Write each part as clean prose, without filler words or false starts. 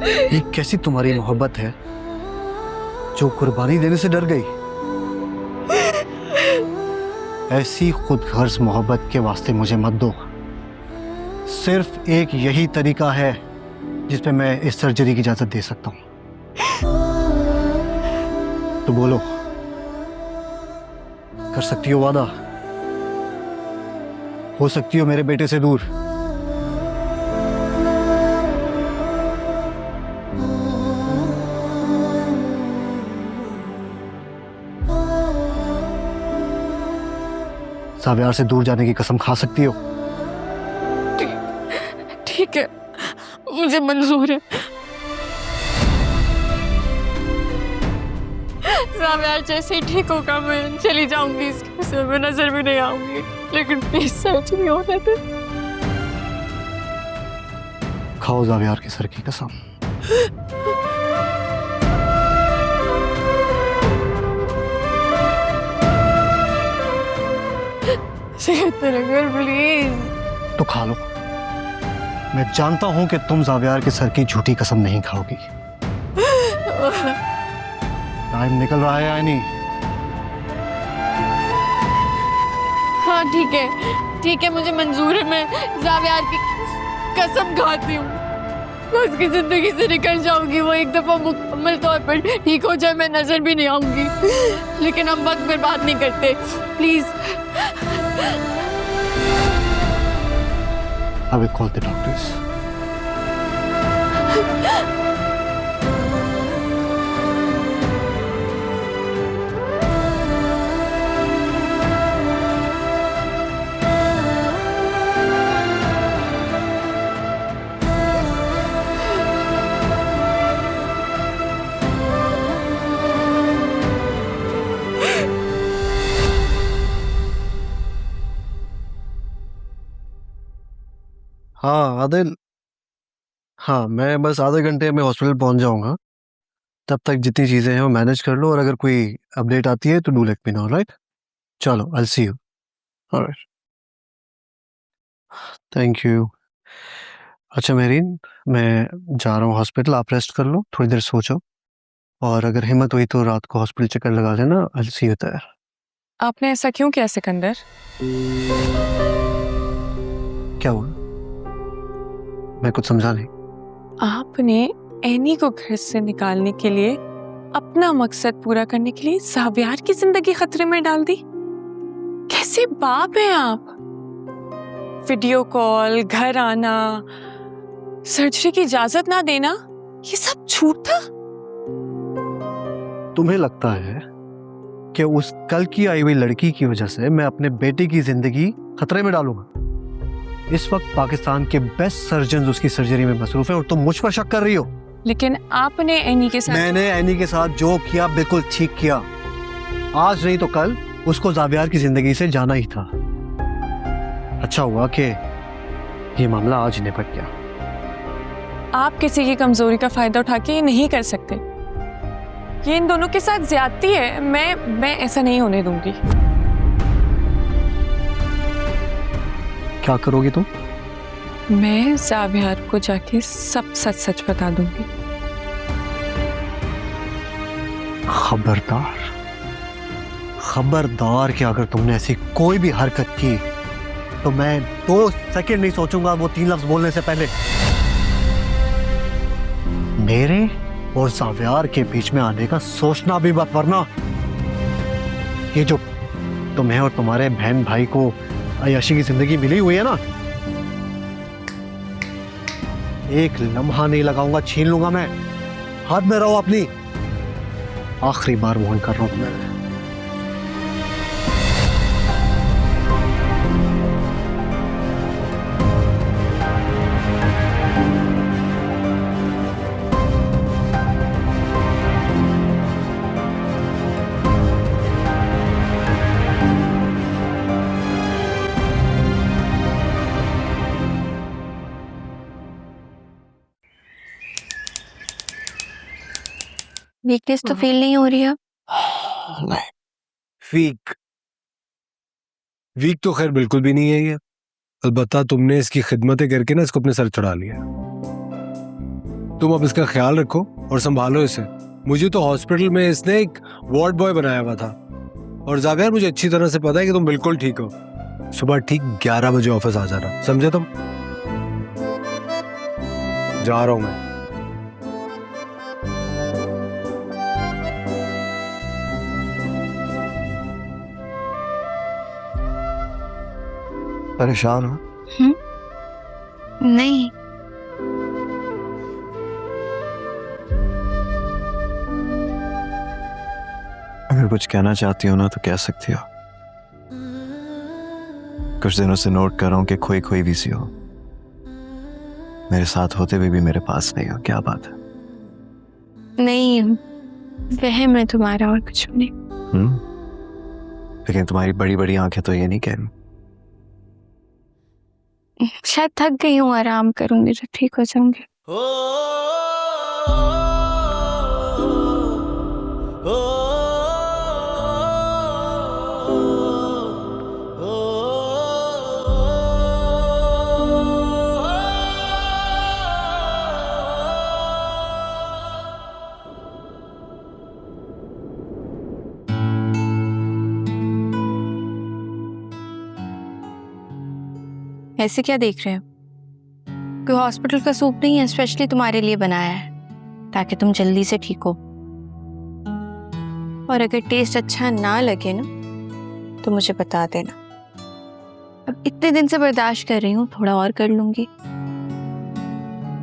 ये कैसी तुम्हारी मोहब्बत है जो कुर्बानी देने से डर गई? ऐसी खुदगर्ज मोहब्बत के वास्ते मुझे मत दो। सिर्फ एक यही तरीका है जिसपे मैं इस सर्जरी की इजाजत दे सकता हूं। तो बोलो, कर सकती हो वादा? हो सकती हो मेरे बेटे से दूर? सावियार से दूर जाने की कसम खा सकती हो? ठीक है, मुझे मंजूर है। सावियार जैसे ही ठीक होगा मैं चली जाऊंगी, इसके सर में नजर भी नहीं आऊंगी, लेकिन प्लीज सर्जरी होने दे। खाओ सावियार के सर की कसम। प्लीज तो खा लो। मैं जानता हूं कि तुम जावियार के सर की झूठी कसम नहीं खाओगी। टाइम निकल रहा है या नहीं? हाँ ठीक है, मुझे मंजूर है। मैं जावियार की कसम खाती हूँ, मैं उसकी जिंदगी से निकल जाऊंगी। वो एक दफा मुकम्मल तौर पर ठीक हो जाए, मैं नजर भी नहीं आऊंगी। लेकिन हम वक्त बर्बाद नहीं करते, please. I will call the doctors. हाँ आदिल, हाँ मैं बस आधे घंटे में हॉस्पिटल पहुंच जाऊंगा। तब तक जितनी चीज़ें हैं वो मैनेज कर लो, और अगर कोई अपडेट आती है तो do let me know, right? चलो, आई सी यू। Alright, thank you. अच्छा मेरीन, मैं जा रहा हूँ हॉस्पिटल, आप रेस्ट कर लो, थोड़ी देर सोचो, और अगर हिम्मत हुई तो रात को हॉस्पिटल चक्कर लगा लेना। आई सी यू देयर। आपने ऐसा क्यों किया सिकंदर? क्या हुआ? मैं कुछ समझा नहीं। आपने एनी को घर से निकालने के लिए, अपना मकसद पूरा करने के लिए सावियार की जिंदगी खतरे में डाल दी। कैसे बाप हैं आप? वीडियो कॉल, घर आना, सर्जरी की इजाजत ना देना, ये सब झूठ था। तुम्हें लगता है कि उस कल की आई हुई लड़की की वजह से मैं अपने बेटे की जिंदगी खतरे में डालूंगा? इस वक्त पाकिस्तान के बेस्ट सर्जन उसकी सर्जरी में मसरूफ हैं और तुम मुझ पर शक कर रही हो। लेकिन आपने एनी के साथ मैंने एनी के साथ जो किया बिल्कुल ठीक किया। आज नहीं तो कल उसको जावियार की जिंदगी से जाना ही था। अच्छा हुआ कि ये मामला आज निपट गया। आप किसी की कमजोरी का फायदा उठा के ये नहीं कर सकते। ये इन दोनों के साथ ज्यादती है। मैं ऐसा नहीं होने दूंगी। क्या करोगी तुम? मैं जावियार को जाके सब सच सच बता दूंगी। खबरदार, खबरदार कि अगर तुमने ऐसी कोई भी हरकत की तो मैं 2 सेकंड नहीं सोचूंगा वो 3 लफ्ज बोलने से पहले। मेरे और जावियार के बीच में आने का सोचना भी मत, वरना ये जो तुम्हें और तुम्हारे बहन भाई को अय्याशी की जिंदगी मिली हुई है ना, एक लम्हा नहीं लगाऊंगा, छीन लूंगा मैं। हाथ में रहो अपनी। आखिरी बार वार्न कर रहा हूं तुम्हें। वीकनेस तो फील नहीं हो रही है? वीक वीक तो खैर बिल्कुल भी नहीं है ये। अलबत्ता तुमने इसकी खिदमतें करके ना इसको अपने सर चढ़ा लिया। तुम अब इसका ख्याल रखो और संभालो इसे। मुझे तो हॉस्पिटल में इसने एक वार्ड बॉय बनाया हुआ था। और जावियर, मुझे अच्छी तरह से पता है कि तुम बिल्कुल ठीक हो। सुबह ठीक 11 बजे ऑफिस आ जाना, समझे तुम? जा रहा हूं मैं। परेशान हो? नहीं, अगर कुछ कहना चाहती हो ना तो कह सकती हो। कुछ दिनों से नोट कर रहा हूं कि खोई खोई भी सी हो। मेरे साथ होते हुए भी मेरे पास नहीं हो। क्या बात है? नहीं, वहम है तुम्हारा और कुछ नहीं। लेकिन तुम्हारी बड़ी बड़ी आंखें तो ये नहीं कह रही। शायद थक गई हूँ, आराम करूंगी तो ठीक हो जाऊंगी। ऐसे क्या देख रहे हो? कोई हॉस्पिटल का सूप नहीं है, स्पेशली तुम्हारे लिए बनाया है ताकि तुम जल्दी से ठीक हो। और अगर टेस्ट अच्छा ना लगे ना तो मुझे बता देना। अब इतने दिन से बर्दाश्त कर रही हूँ, थोड़ा और कर लूंगी।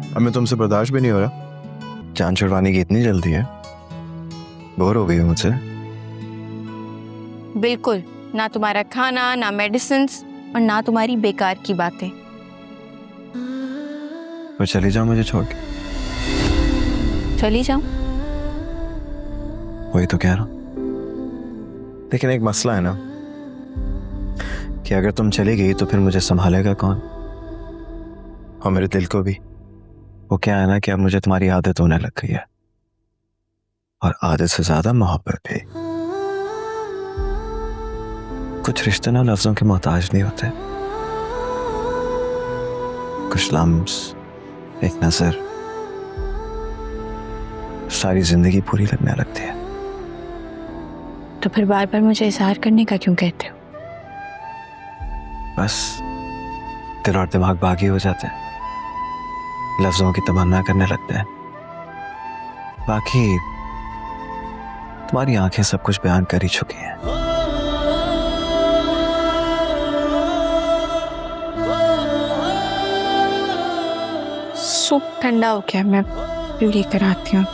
अब मैं तुमसे बर्दाश्त भी नहीं हो रहा। जान छुड़वाने की इतनी जल्दी है? बोर हो गई हो मुझसे? बिल्कुल ना, तुम्हारा खाना ना मेडिसिन और ना तुम्हारी बेकार की बातें। तो चली जाओ मुझे छोड़ के। चली जाऊं? वही तो कह रहा हूं। लेकिन एक मसला है ना कि अगर तुम चली गई तो फिर मुझे संभालेगा कौन? और मेरे दिल को भी। वो क्या है ना कि अब मुझे तुम्हारी आदत होने लग गई है, और आदत से ज्यादा मोहब्बत भी। कुछ रिश्ते ना लफ्जों के मोहताज नहीं होते। कुछ लम्स, एक नजर, सारी जिंदगी पूरी लगने लगती है। तो फिर बार बार मुझे इजहार करने का क्यों कहते हो? बस दिल और दिमाग बागी हो जाते हैं, लफ्जों की तमन्ना करने लगते हैं। बाकी तुम्हारी आंखें सब कुछ बयान कर ही चुकी हैं। सूप ठंडा हो गया, मैं लेकर आती हूँ।